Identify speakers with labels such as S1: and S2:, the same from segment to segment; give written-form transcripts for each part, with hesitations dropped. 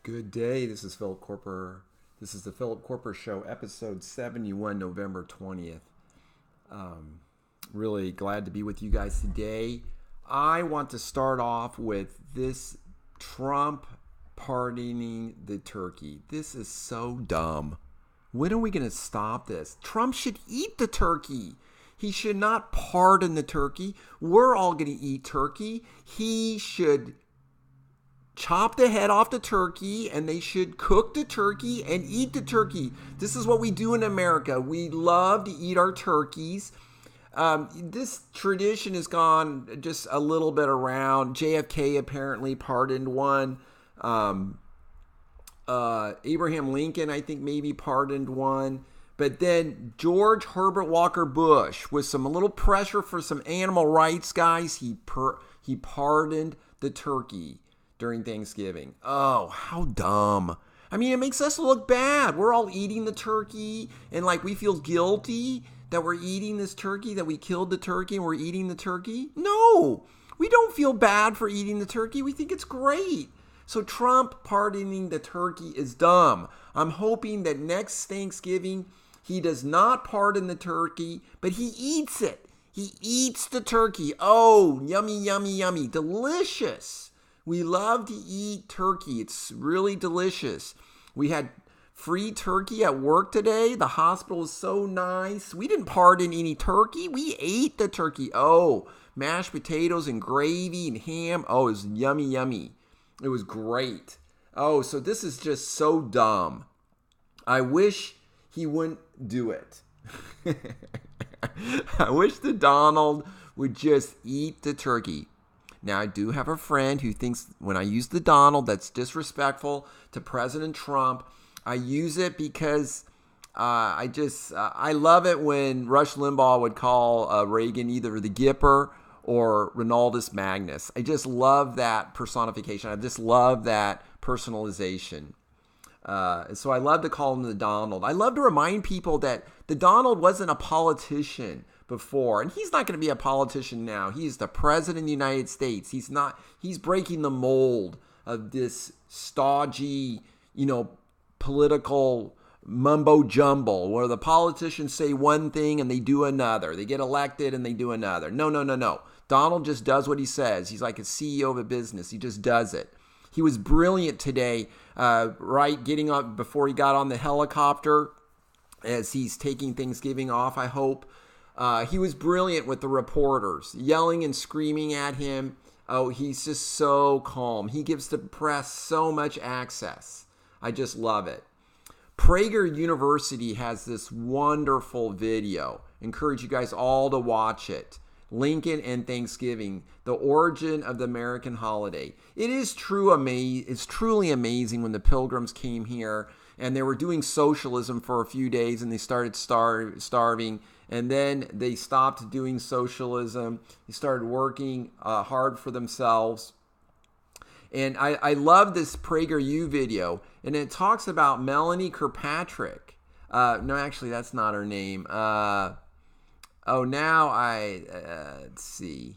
S1: Good day. This is Philip Koerper. This is the Philip Koerper Show, episode 71, November 20th. Really glad to be with you guys today. I want to start off with this Trump pardoning the turkey. This is so dumb. When are we going to stop this? Trump should eat the turkey. He should not pardon the turkey. We're all going to eat turkey. He should chop the head off the turkey, and they should cook the turkey and eat the turkey. This is what we do in America. We love to eat our turkeys. This tradition has gone just a little bit around. JFK apparently pardoned one. Abraham Lincoln, I think, maybe pardoned one. But then George Herbert Walker Bush, with some a little pressure for some animal rights guys, he pardoned the turkey during Thanksgiving. Oh, how dumb. I mean, it makes us look bad. We're all eating the turkey, and like we feel guilty that we're eating this turkey, that we killed the turkey and we're eating the turkey. No, we don't feel bad for eating the turkey. We think it's great. So Trump pardoning the turkey is dumb. I'm hoping that next Thanksgiving he does not pardon the turkey, but he eats it. He eats the turkey. Oh, yummy, yummy, yummy. Delicious. We love to eat turkey. It's really delicious. We had free turkey at work today. The hospital was so nice. We didn't pardon any turkey. We ate the turkey. Oh, mashed potatoes and gravy and ham. Oh, it was yummy, yummy. It was great. Oh, so this is just so dumb. I wish he wouldn't do it. I wish the Donald would just eat the turkey. Now, I do have a friend who thinks when I use the Donald, that's disrespectful to President Trump. I use it because I love it when Rush Limbaugh would call Reagan either the Gipper or Ronaldus Magnus. I just love that personification. I just love that personalization. So I love to call him the Donald. I love to remind people that the Donald wasn't a politician before, and he's not going to be a politician now. He's the president of the United States. He's breaking the mold of this stodgy, political mumbo jumbo where the politicians say one thing and they do another. They get elected and they do another. No. Donald just does what he says. He's like a CEO of a business. He just does it. He was brilliant today, getting up before he got on the helicopter as he's taking Thanksgiving off, I hope. He was brilliant with the reporters, yelling and screaming at him. Oh, he's just so calm. He gives the press so much access. I just love it. Prager University has this wonderful video. Encourage you guys all to watch it. Lincoln and Thanksgiving, the origin of the American holiday. It's truly amazing when the Pilgrims came here and they were doing socialism for a few days and they started starving, and then they stopped doing socialism. They started working hard for themselves. And I love this PragerU video, and it talks about Melanie Kirkpatrick. No, actually, that's not her name. Let's see.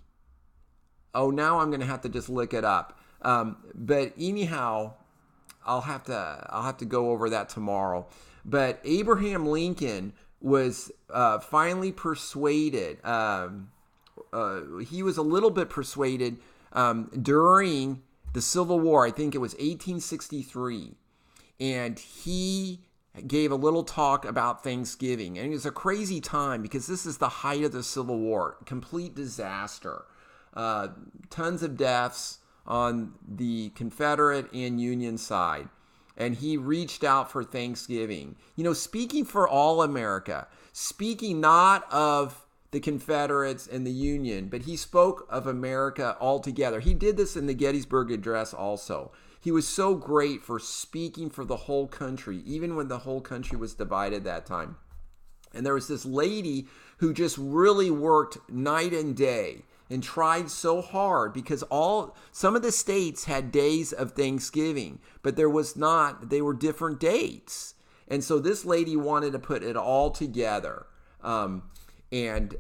S1: Oh, now I'm going to have to just look it up. But anyhow, I'll have to go over that tomorrow. But Abraham Lincoln was finally persuaded. He was a little bit persuaded during the Civil War. I think it was 1863. And he gave a little talk about Thanksgiving. And it was a crazy time because this is the height of the Civil War. Complete disaster. Tons of deaths on the Confederate and Union side. And he reached out for Thanksgiving. Speaking for all America. Speaking not of the Confederates and the Union, but he spoke of America altogether. He did this in the Gettysburg Address also. He was so great for speaking for the whole country, even when the whole country was divided that time. And there was this lady who just really worked night and day and tried so hard because some of the states had days of Thanksgiving, but they were different dates. And so this lady wanted to put it all together. And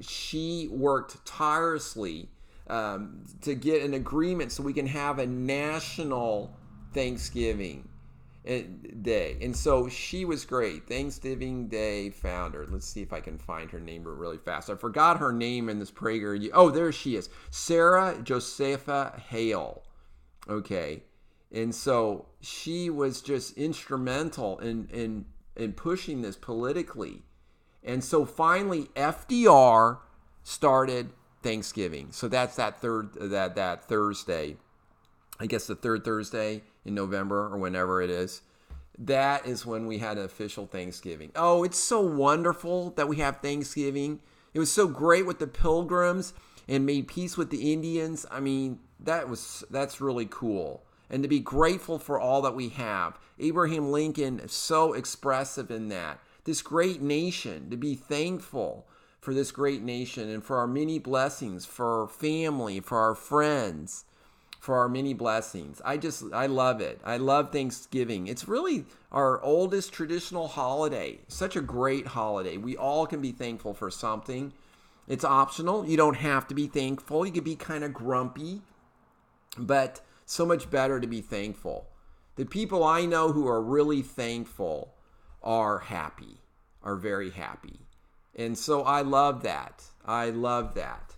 S1: she worked tirelessly to get an agreement so we can have a national Thanksgiving Day. And so she was great. Thanksgiving Day founder. Let's see if I can find her name really fast. I forgot her name in this Prager. Oh, there she is. Sarah Josepha Hale. Okay. And so she was just instrumental in pushing this politically. And so finally FDR started Thanksgiving. So that's that Thursday. I guess the third Thursday in November or whenever it is. That is when we had an official Thanksgiving. Oh, it's so wonderful that we have Thanksgiving. It was so great with the Pilgrims and made peace with the Indians. I mean, that's really cool. And to be grateful for all that we have. Abraham Lincoln is so expressive in that. This great nation, to be thankful for this great nation and for our many blessings, for our family, for our friends, for our many blessings. I love it. I love Thanksgiving. It's really our oldest traditional holiday. Such a great holiday. We all can be thankful for something. It's optional. You don't have to be thankful. You could be kind of grumpy, but so much better to be thankful. The people I know who are really thankful are happy, are very happy. And so I love that. I love that.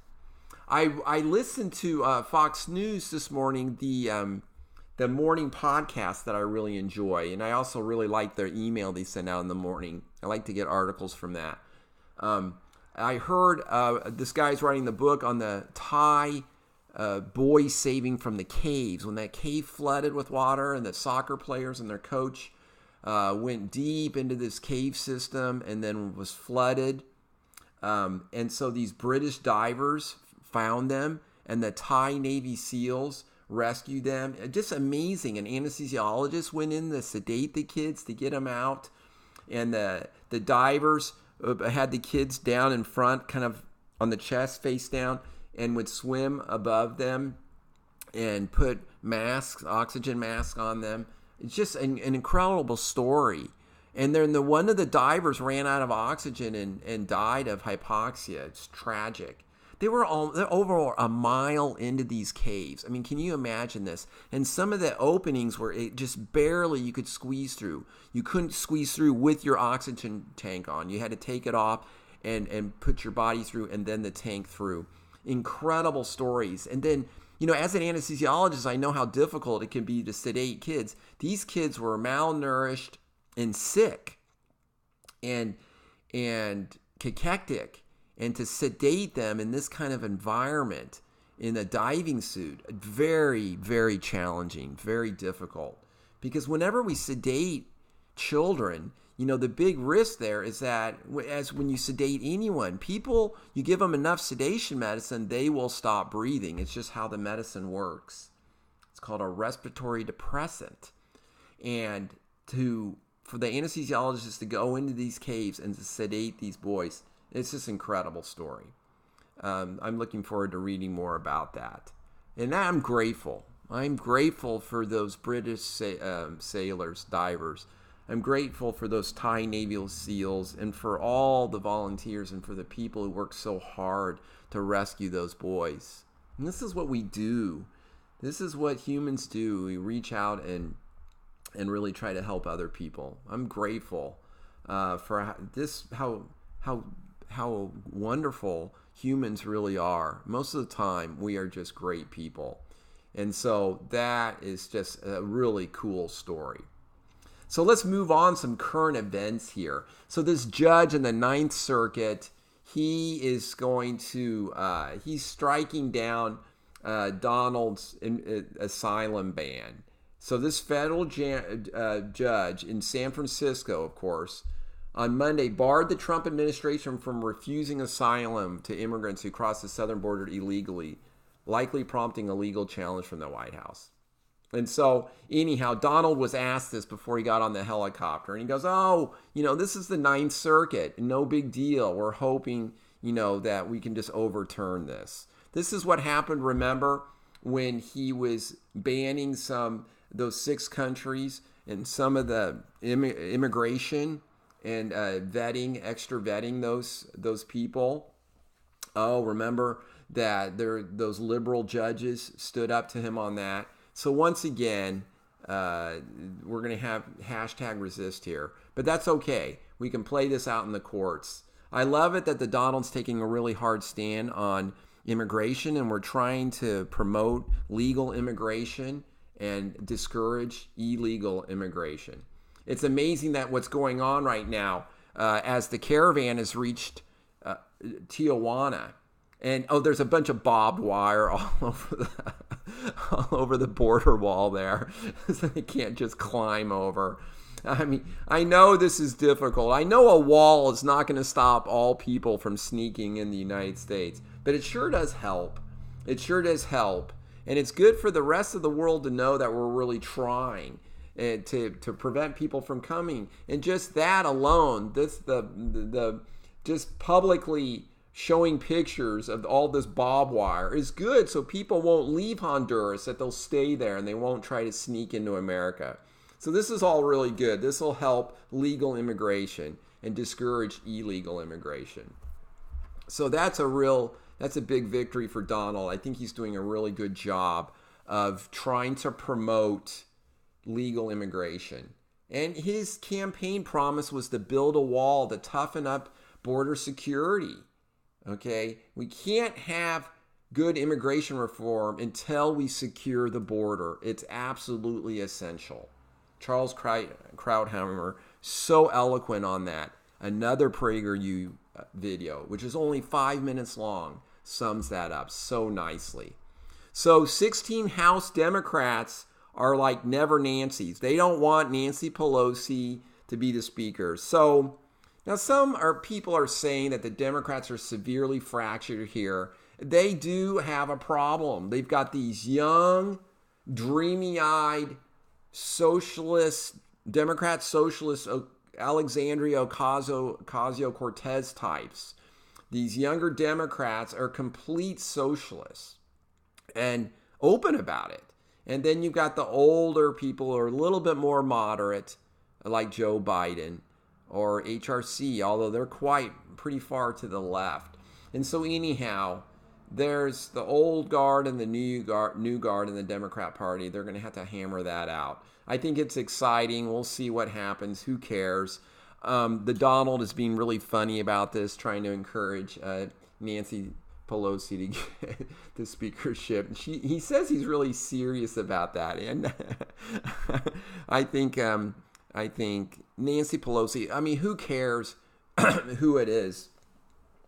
S1: I listened to Fox News this morning, the morning podcast that I really enjoy. And I also really like their email they send out in the morning. I like to get articles from that. I heard this guy's writing the book on the Thai boys saving from the caves. When that cave flooded with water and the soccer players and their coach went deep into this cave system and then was flooded. And so these British divers found them and the Thai Navy SEALs rescued them. Just amazing. An anesthesiologist went in to sedate the kids to get them out. And the divers had the kids down in front, kind of on the chest, face down, and would swim above them and put masks, oxygen masks on them. It's just an incredible story. And then one of the divers ran out of oxygen and died of hypoxia. It's tragic. They're over a mile into these caves. I mean, can you imagine this? And some of the openings were just barely you could squeeze through. You couldn't squeeze through with your oxygen tank on. You had to take it off and put your body through and then the tank through. Incredible stories. And then, as an anesthesiologist, I know how difficult it can be to sedate kids. These kids were malnourished and sick and cachectic. And to sedate them in this kind of environment in a diving suit, very, very challenging, very difficult. Because whenever we sedate children, the big risk there is that as when you sedate anyone, you give them enough sedation medicine, they will stop breathing. It's just how the medicine works. It's called a respiratory depressant. And for the anesthesiologist to go into these caves and to sedate these boys, it's just an incredible story. I'm looking forward to reading more about that. And I'm grateful. I'm grateful for those British sailors, divers. I'm grateful for those Thai Navy SEALs and for all the volunteers and for the people who work so hard to rescue those boys. And this is what we do. This is what humans do. We reach out and really try to help other people. I'm grateful for this, how wonderful humans really are. Most of the time, we are just great people. And so that is just a really cool story. So let's move on some current events here. So this judge in the Ninth Circuit, he is going to, he's striking down Donald's asylum ban. So this federal judge in San Francisco, of course, on Monday barred the Trump administration from refusing asylum to immigrants who cross the southern border illegally, likely prompting a legal challenge from the White House. And so, anyhow, Donald was asked this before he got on the helicopter. And he goes, this is the Ninth Circuit. No big deal. We're hoping, that we can just overturn this. This is what happened, remember, when he was banning those 6 countries and some of the immigration and extra vetting those people. Oh, remember that those liberal judges stood up to him on that. So once again, we're going to have hashtag resist here. But that's okay. We can play this out in the courts. I love it that the Donald's taking a really hard stand on immigration, and we're trying to promote legal immigration and discourage illegal immigration. It's amazing that what's going on right now as the caravan has reached Tijuana. And there's a bunch of barbed wire all over the border wall there, so they can't just climb over. I mean, I know this is difficult. I know a wall is not going to stop all people from sneaking in the United States, but it sure does help. It sure does help, and it's good for the rest of the world to know that we're really trying to prevent people from coming. And just that alone, the just publicly showing pictures of all this barbed wire is good, so people won't leave Honduras, that they'll stay there and they won't try to sneak into America. So this is all really good. This will help legal immigration and discourage illegal immigration. So that's a big victory for Donald. I think he's doing a really good job of trying to promote legal immigration. And his campaign promise was to build a wall to toughen up border security. Okay, we can't have good immigration reform until we secure the border. It's absolutely essential. Charles Krauthammer, so eloquent on that. Another PragerU video, which is only 5 minutes long, sums that up so nicely. So 16 House Democrats are like never Nancys. They don't want Nancy Pelosi to be the speaker. So now some people are saying that the Democrats are severely fractured here. They do have a problem. They've got these young, dreamy-eyed socialist, Democrat socialist Alexandria Ocasio-Cortez types. These younger Democrats are complete socialists and open about it. And then you've got the older people who are a little bit more moderate, like Joe Biden or HRC, although they're pretty far to the left. And so anyhow, there's the old guard and the new guard in the Democrat Party. They're going to have to hammer that out. I think it's exciting. We'll see what happens. Who cares? The Donald is being really funny about this, trying to encourage Nancy Pelosi to get the speakership. He says he's really serious about that, and I think Nancy Pelosi. I mean, who cares who it is?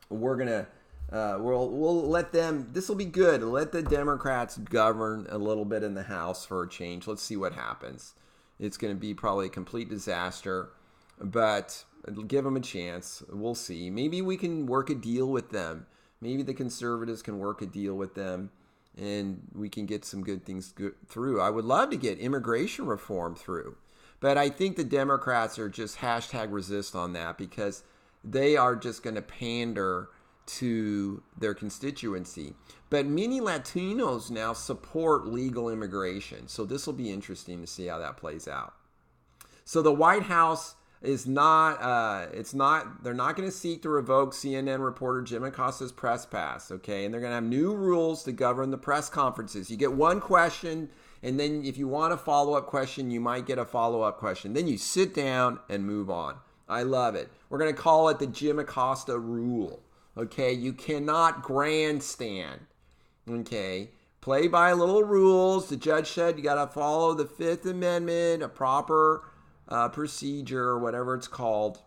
S1: We're gonna we'll let them. This will be good. Let the Democrats govern a little bit in the House for a change. Let's see what happens. It's going to be probably a complete disaster, but give them a chance. We'll see. Maybe we can work a deal with them. Maybe the conservatives can work a deal with them, and we can get some good things through. I would love to get immigration reform through, but I think the Democrats are just hashtag resist on that because they are just going to pander to their constituency. But many Latinos now support legal immigration, so this will be interesting to see how that plays out. So the White House is not, they're not going to seek to revoke CNN reporter Jim Acosta's press pass, okay? And they're going to have new rules to govern the press conferences. You get one question, and then if you want a follow-up question, you might get a follow-up question. Then you sit down and move on. I love it. We're going to call it the Jim Acosta rule, okay? You cannot grandstand, okay? Play by little rules. The judge said you got to follow the Fifth Amendment, a proper procedure, whatever it's called,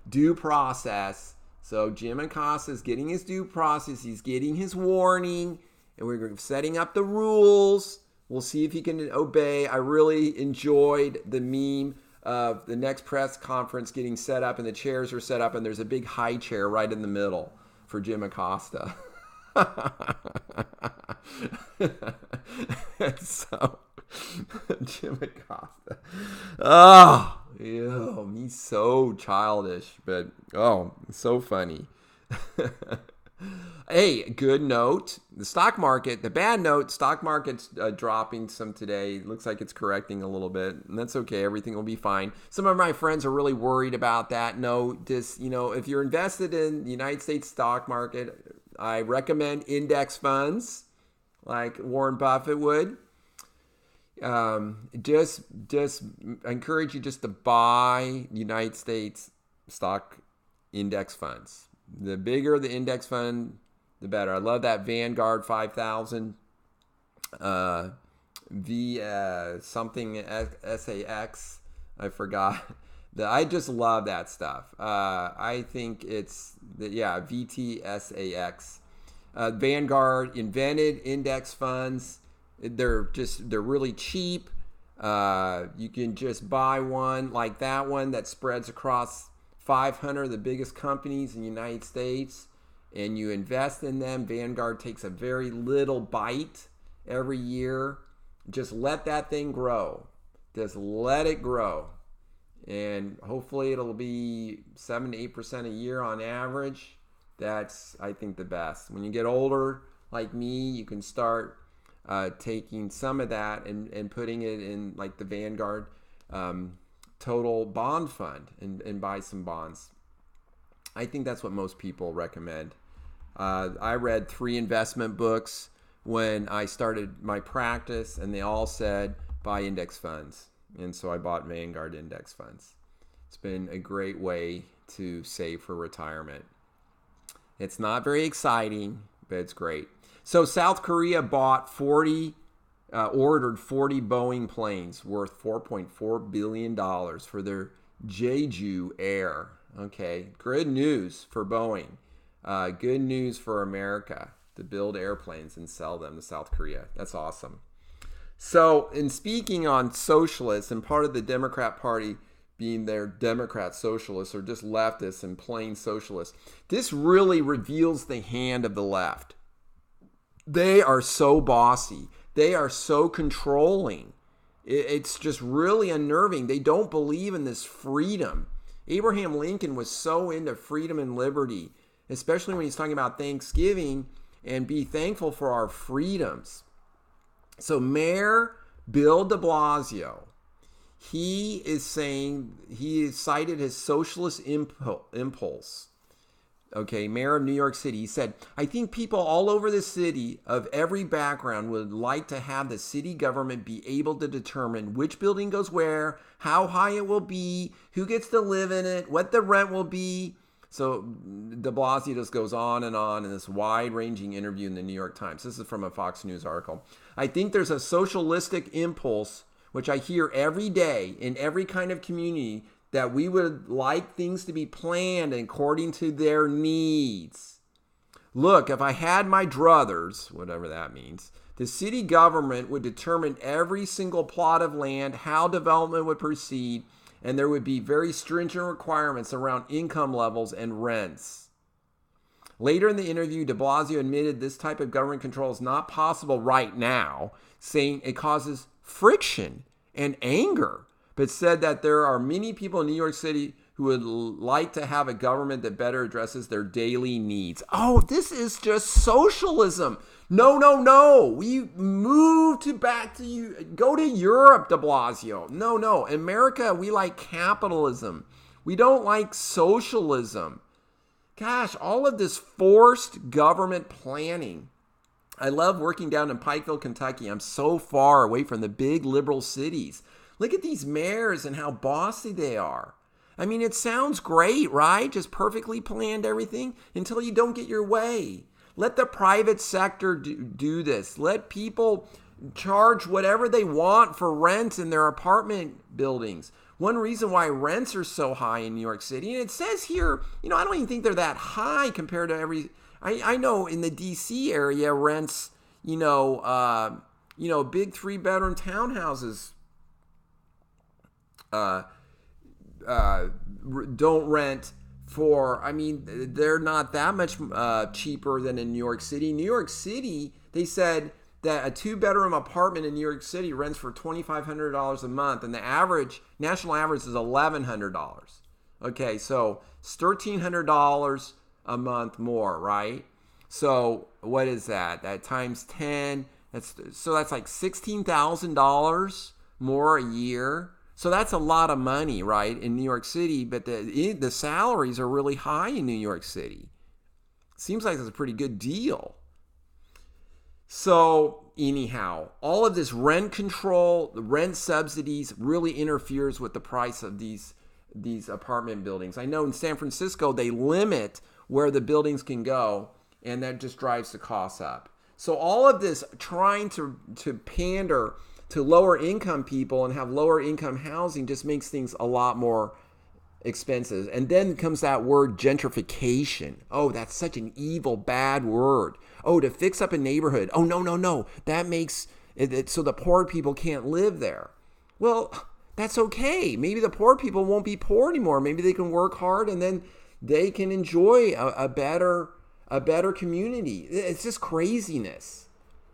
S1: due process. So Jim Acosta is getting his due process. He's getting his warning, and we're setting up the rules. We'll see if he can obey. I really enjoyed the meme of the next press conference getting set up, and the chairs are set up, and there's a big high chair right in the middle for Jim Acosta. So Jim Acosta. Oh, ew, he's so childish, but so funny. Hey, good note. The stock market, the bad note, stock market's dropping some today. Looks like it's correcting a little bit, and that's okay. Everything will be fine. Some of my friends are really worried about that. No, if you're invested in the United States stock market, I recommend index funds like Warren Buffett would. Just I encourage you just to buy United States stock index funds. The bigger the index fund, the better. I love that Vanguard 5,000, something SAX. I forgot. I just love that stuff. I think it's VTSAX. Vanguard invented index funds. They're really cheap. You can just buy one like that one that spreads across 500 of the biggest companies in the United States, and you invest in them. Vanguard takes a very little bite every year. Just let that thing grow. Just let it grow. And hopefully it'll be 7 to 8% a year on average. That's, I think, the best. When you get older, like me, you can start taking some of that and putting it in like the Vanguard total bond fund and buy some bonds. I think that's what most people recommend. I read 3 investment books when I started my practice, and they all said buy index funds. And so I bought Vanguard index funds. It's been a great way to save for retirement. It's not very exciting, but it's great. So South Korea ordered 40 Boeing planes worth $4.4 billion for their Jeju Air. Okay, good news for Boeing. Good news for America to build airplanes and sell them to South Korea. That's awesome. So, in speaking on socialists, and part of the Democrat Party being their Democrat socialists or just leftists and plain socialists, this really reveals the hand of the left. They are so bossy. They are so controlling. It's just really unnerving. They don't believe in this freedom. Abraham Lincoln was so into freedom and liberty, especially when he's talking about Thanksgiving and be thankful for our freedoms. So Mayor Bill de Blasio, he is saying, he cited his socialist impulse. Okay, Mayor of New York City, he said, I think people all over the city of every background would like to have the city government be able to determine which building goes where, how high it will be, who gets to live in it, what the rent will be. So de Blasio just goes on in this wide-ranging interview in the New York Times. This is from a Fox News article. I think there's a socialistic impulse, which I hear every day in every kind of community, that we would like things to be planned according to their needs. Look, if I had my druthers, whatever that means, the city government would determine every single plot of land, how development would proceed, and there would be very stringent requirements around income levels and rents. Later in the interview, de Blasio admitted this type of government control is not possible right now, saying it causes friction and anger, but said that there are many people in New York City who would like to have a government that better addresses their daily needs. Oh, this is just socialism. No. We move back to you. Go to Europe, de Blasio. No. America, we like capitalism. We don't like socialism. Gosh, all of this forced government planning. I love working down in Pikeville, Kentucky. I'm so far away from the big liberal cities. Look at these mayors and how bossy they are. I mean, it sounds great, right? Just perfectly planned everything until you don't get your way. Let the private sector do this. Let people charge whatever they want for rent in their apartment buildings. One reason why rents are so high in New York City, and it says here, I don't even think they're that high compared to I know in the D.C. area, rents, big 3-bedroom townhouses don't rent for, they're not that much cheaper than in New York City. New York City, they said that a 2-bedroom apartment in New York City rents for $2,500 a month, and the national average is $1,100. Okay, so it's $1,300 a month more, right? So what is that? That times 10, that's like $16,000 more a year. So that's a lot of money, right, in New York City, but the salaries are really high in New York City. Seems like it's a pretty good deal. So anyhow, all of this rent control, the rent subsidies really interferes with the price of these apartment buildings. I know in San Francisco they limit where the buildings can go, and that just drives the costs up. So all of this trying to pander to lower income people and have lower income housing just makes things a lot more expensive. And then comes that word gentrification. Oh, that's such an evil, bad word. Oh, to fix up a neighborhood. Oh, no. That makes it so the poor people can't live there. Well, that's okay. Maybe the poor people won't be poor anymore. Maybe they can work hard and then they can enjoy a better community. It's just craziness.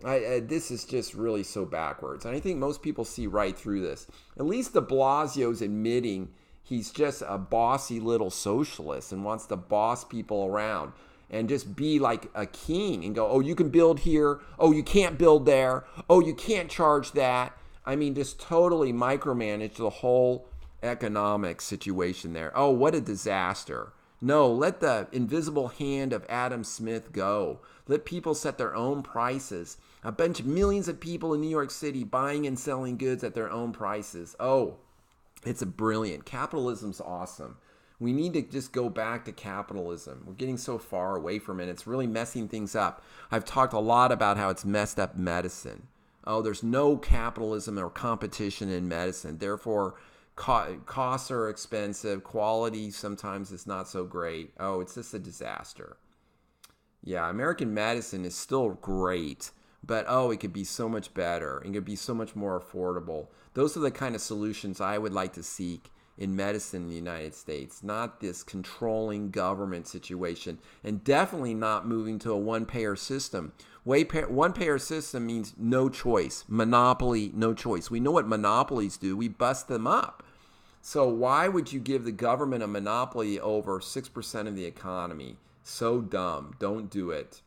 S1: This is just really so backwards. And I think most people see right through this. At least de Blasio's admitting he's just a bossy little socialist and wants to boss people around and just be like a king and go, oh, you can build here. Oh, you can't build there. Oh, you can't charge that. I mean, just totally micromanage the whole economic situation there. Oh, what a disaster. No, let the invisible hand of Adam Smith go. Let people set their own prices. A bunch of millions of people in New York City buying and selling goods at their own prices. Oh, it's a brilliant. Capitalism's awesome. We need to just go back to capitalism. We're getting so far away from it. It's really messing things up. I've talked a lot about how it's messed up medicine. Oh, there's no capitalism or competition in medicine. Therefore, costs are expensive. Quality sometimes is not so great. Oh, it's just a disaster. Yeah, American medicine is still great, but it could be so much better. It could be so much more affordable. Those are the kind of solutions I would like to seek in medicine in the United States, not this controlling government situation, and definitely not moving to a one-payer system. One-payer system means no choice. Monopoly, no choice. We know what monopolies do. We bust them up. So why would you give the government a monopoly over 6% of the economy? So dumb. Don't do it.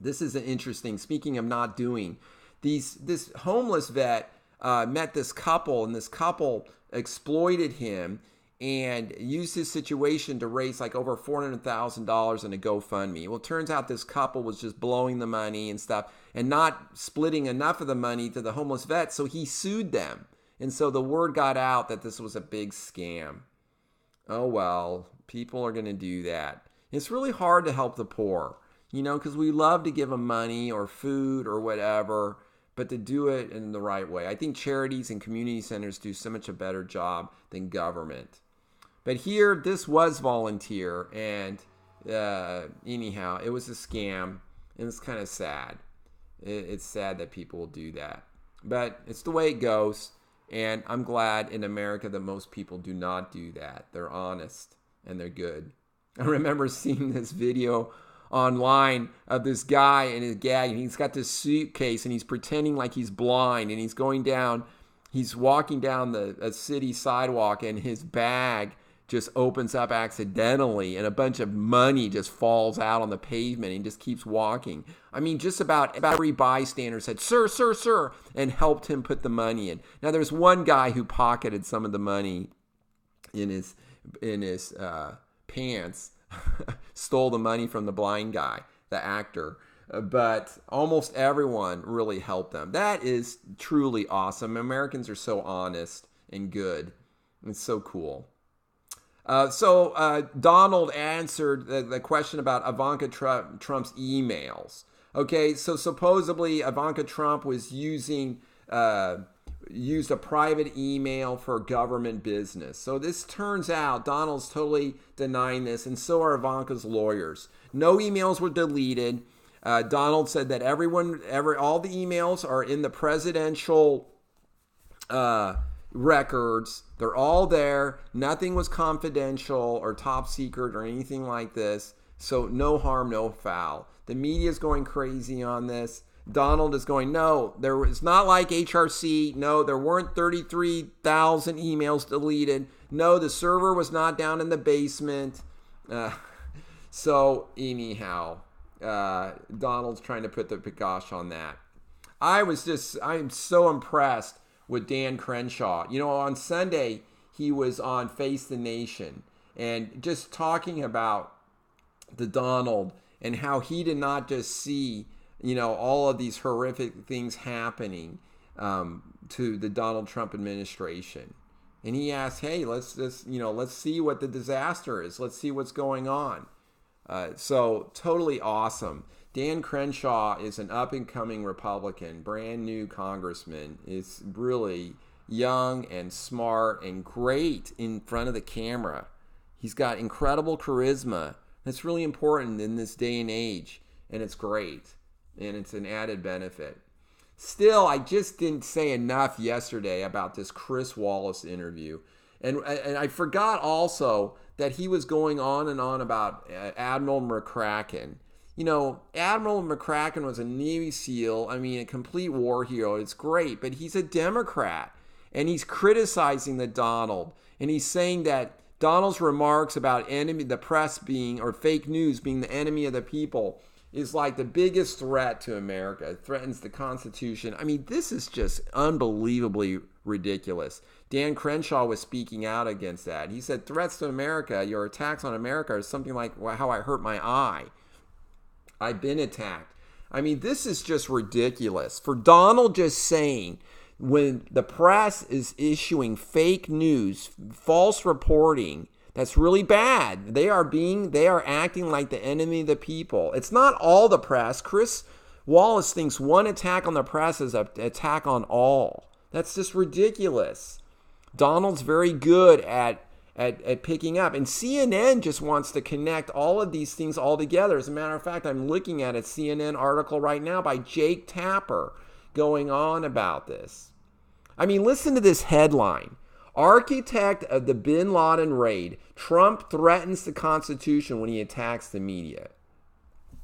S1: This is an interesting, speaking of not doing, this homeless vet met this couple, and this couple exploited him and used his situation to raise like over $400,000 in a GoFundMe. Well, it turns out this couple was just blowing the money and stuff and not splitting enough of the money to the homeless vet, so he sued them. And so the word got out that this was a big scam. Oh, well, people are going to do that. It's really hard to help the poor, because we love to give them money or food or whatever, but to do it in the right way. I think charities and community centers do so much a better job than government. But here, this was volunteer, and anyhow, it was a scam, and it's kind of sad. It's sad that people will do that. But it's the way it goes, and I'm glad in America that most people do not do that. They're honest, and they're good. I remember seeing this video online of this guy and his gag, and he's got this suitcase, and he's pretending like he's blind, and he's walking down a city sidewalk, and his bag just opens up accidentally, and a bunch of money just falls out on the pavement, and he just keeps walking. I mean, just about every bystander said, "Sir, sir, sir," and helped him put the money in. Now, there's one guy who pocketed some of the money in his pants, stole the money from the blind guy, the actor. But almost everyone really helped them. That is truly awesome. Americans are so honest and good. It's so cool. So Donald answered the question about Ivanka Trump's emails. Okay, so supposedly Ivanka Trump was used a private email for government business. So this turns out Donald's totally denying this, and so are Ivanka's lawyers. No emails were deleted. Donald said that all the emails are in the presidential records. They're all there. Nothing was confidential or top secret or anything like this. So no harm, no foul. The media is going crazy on this. Donald is going, no, it's not like HRC. No, there weren't 33,000 emails deleted. No, the server was not down in the basement. So anyhow, Donald's trying to put the kibosh on that. I'm so impressed with Dan Crenshaw. On Sunday, he was on Face the Nation and just talking about the Donald and how he did not just see all of these horrific things happening to the Donald Trump administration. And he asked, hey, let's see what the disaster is. Let's see what's going on. So totally awesome. Dan Crenshaw is an up-and-coming Republican, brand new congressman. Is really young and smart and great in front of the camera. He's got incredible charisma. That's really important in this day and age, and it's great, and it's an added benefit. Still, I just didn't say enough yesterday about this Chris Wallace interview. And I forgot also that he was going on and on about Admiral McCracken. Admiral McCracken was a Navy SEAL. I mean, a complete war hero. It's great, but he's a Democrat. And he's criticizing the Donald. And he's saying that Donald's remarks about the press being, or fake news being the enemy of the people is like the biggest threat to America. It threatens the Constitution. I mean, this is just unbelievably ridiculous. Dan Crenshaw was speaking out against that. He said, threats to America, your attacks on America are something like how I hurt my eye. I've been attacked. I mean, this is just ridiculous. For Donald just saying, when the press is issuing fake news, false reporting, that's really bad. They are acting like the enemy of the people. It's not all the press. Chris Wallace thinks one attack on the press is an attack on all. That's just ridiculous. Donald's very good at picking up. And CNN just wants to connect all of these things all together. As a matter of fact, I'm looking at a CNN article right now by Jake Tapper going on about this. I mean, listen to this headline. Architect of the bin Laden raid, Trump threatens the Constitution when he attacks the media.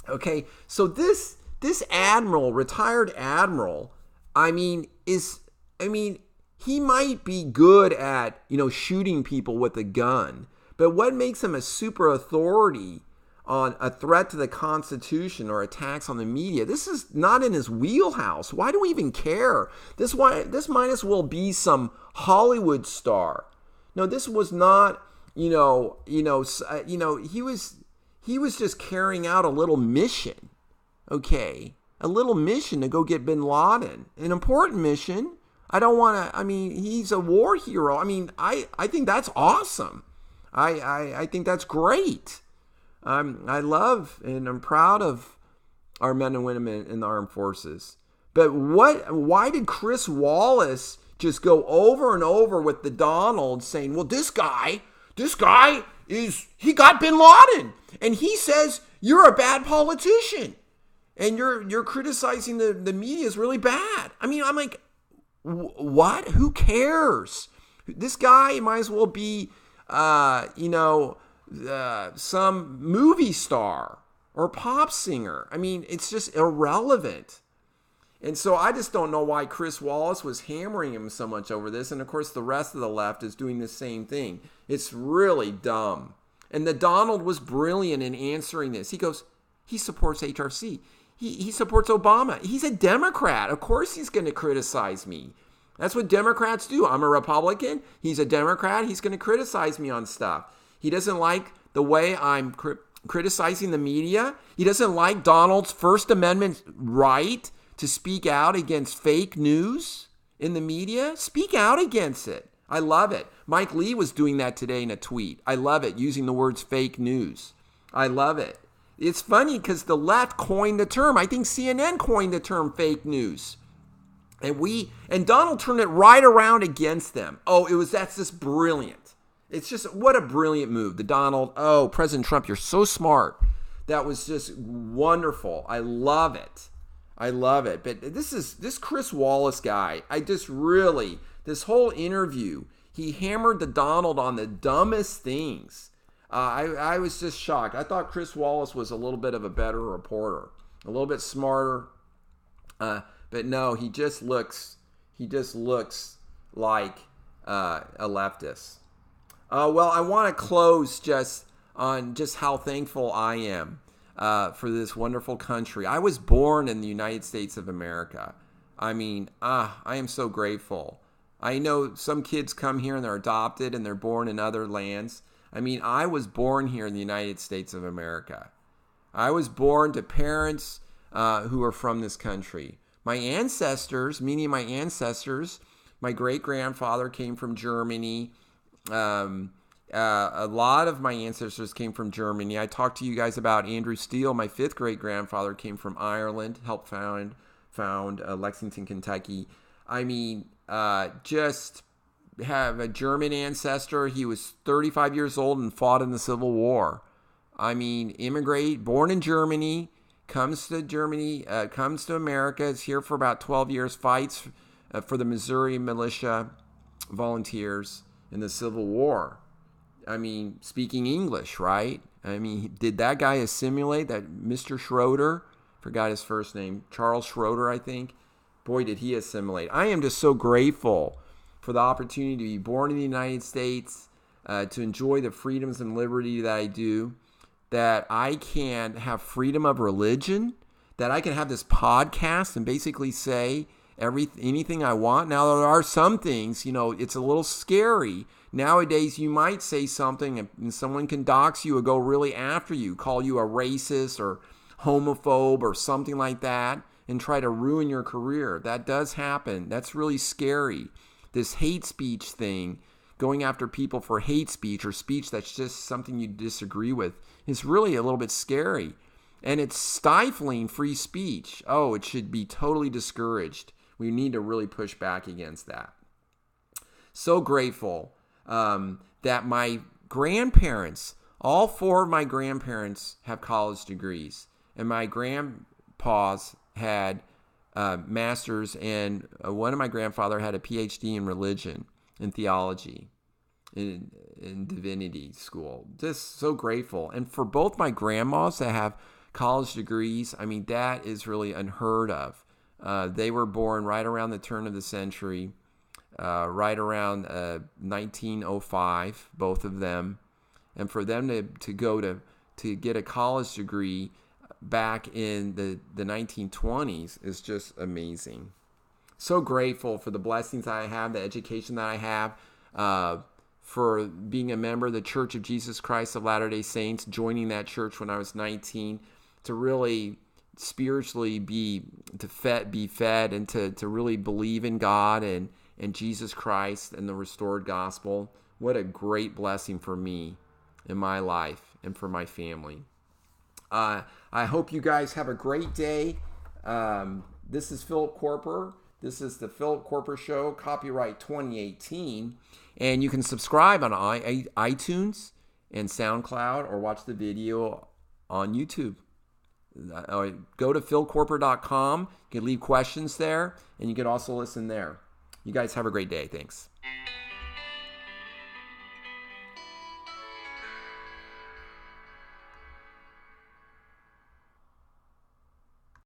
S1: Okay, so this admiral, retired admiral, he might be good at, shooting people with a gun, but what makes him a super authority on a threat to the Constitution or attacks on the media? This is not in his wheelhouse. Why do we even care? This might as well be some Hollywood star. No, this was not, he was just carrying out a little mission. Okay, a little mission to go get bin Laden, an important mission. He's a war hero. I think that's awesome. I think that's great. I love and I'm proud of our men and women in the armed forces. But why did Chris Wallace just go over and over with the Donald saying, well, this guy he got bin Laden and he says you're a bad politician and you're criticizing the media is really bad. I'm like, what? Who cares? This guy might as well be, some movie star or pop singer. It's just irrelevant. And so I just don't know why Chris Wallace was hammering him so much over this. And of course, the rest of the left is doing the same thing. It's really dumb. And the Donald was brilliant in answering this. He goes, he supports HRC. He supports Obama. He's a Democrat. Of course he's going to criticize me. That's what Democrats do. I'm a Republican. He's a Democrat. He's going to criticize me on stuff. He doesn't like the way I'm criticizing the media. He doesn't like Donald's First Amendment right to speak out against fake news in the media. Speak out against it. I love it. Mike Lee was doing that today in a tweet. I love it, using the words fake news. I love it. It's funny because the left coined the term. I think CNN coined the term fake news. And Donald turned it right around against them. That's just brilliant. It's just, what a brilliant move. The Donald, President Trump, you're so smart. That was just wonderful. I love it. But this Chris Wallace guy, this whole interview, he hammered the Donald on the dumbest things. I was just shocked. I thought Chris Wallace was a little bit of a better reporter, a little bit smarter. But no, he just looks like a leftist. Well, I want to close just on just how thankful I am for this wonderful country. I was born in the United States of America. I am so grateful. I know some kids come here and they're adopted and they're born in other lands. I was born here in the United States of America. I was born to parents who are from this country. My ancestors, my great-grandfather came from Germany. A lot of my ancestors came from Germany. I talked to you guys about Andrew Steele. My fifth great-grandfather came from Ireland, helped found Lexington, Kentucky. I mean, just have a German ancestor. He was 35 years old and fought in the Civil War. I mean, born in Germany, comes to America, is here for about 12 years, fights for the Missouri militia volunteers in the Civil War. I mean, speaking English, right? I mean, did that guy assimilate, that Mr. Schroeder? Forgot his first name. Charles Schroeder, I think. Boy, did he assimilate. I am just so grateful for the opportunity to be born in the United States, to enjoy the freedoms and liberty that I do, that I can have freedom of religion, that I can have this podcast and basically say anything I want. Now, there are some things, it's a little scary. Nowadays, you might say something and someone can dox you or go really after you, call you a racist or homophobe or something like that, and try to ruin your career. That does happen. That's really scary. This hate speech thing, going after people for hate speech or speech that's just something you disagree with, is really a little bit scary. And it's stifling free speech. Oh, it should be totally discouraged. We need to really push back against that. So grateful that my grandparents, all four of my grandparents have college degrees. And my grandpas had masters, and one of my grandfather had a PhD in religion and theology in divinity school. Just so grateful. And for both my grandmas that have college degrees, I mean, that is really unheard of. They were born right around the turn of the century, right around 1905, both of them. And for them to go to get a college degree back in the 1920s is just amazing. So grateful for the blessings I have, the education that I have, for being a member of the Church of Jesus Christ of Latter-day Saints, joining that church when I was 19, to really spiritually be fed and to really believe in God and Jesus Christ and the restored gospel. What a great blessing for me in my life and for my family. I hope you guys have a great day. This is Philip Koerper. This is the Philip Koerper Show, copyright 2018. And you can subscribe on iTunes and SoundCloud, or watch the video on YouTube. Go to philkoerper.com. You can leave questions there, and you can also listen there. You guys have a great day. Thanks.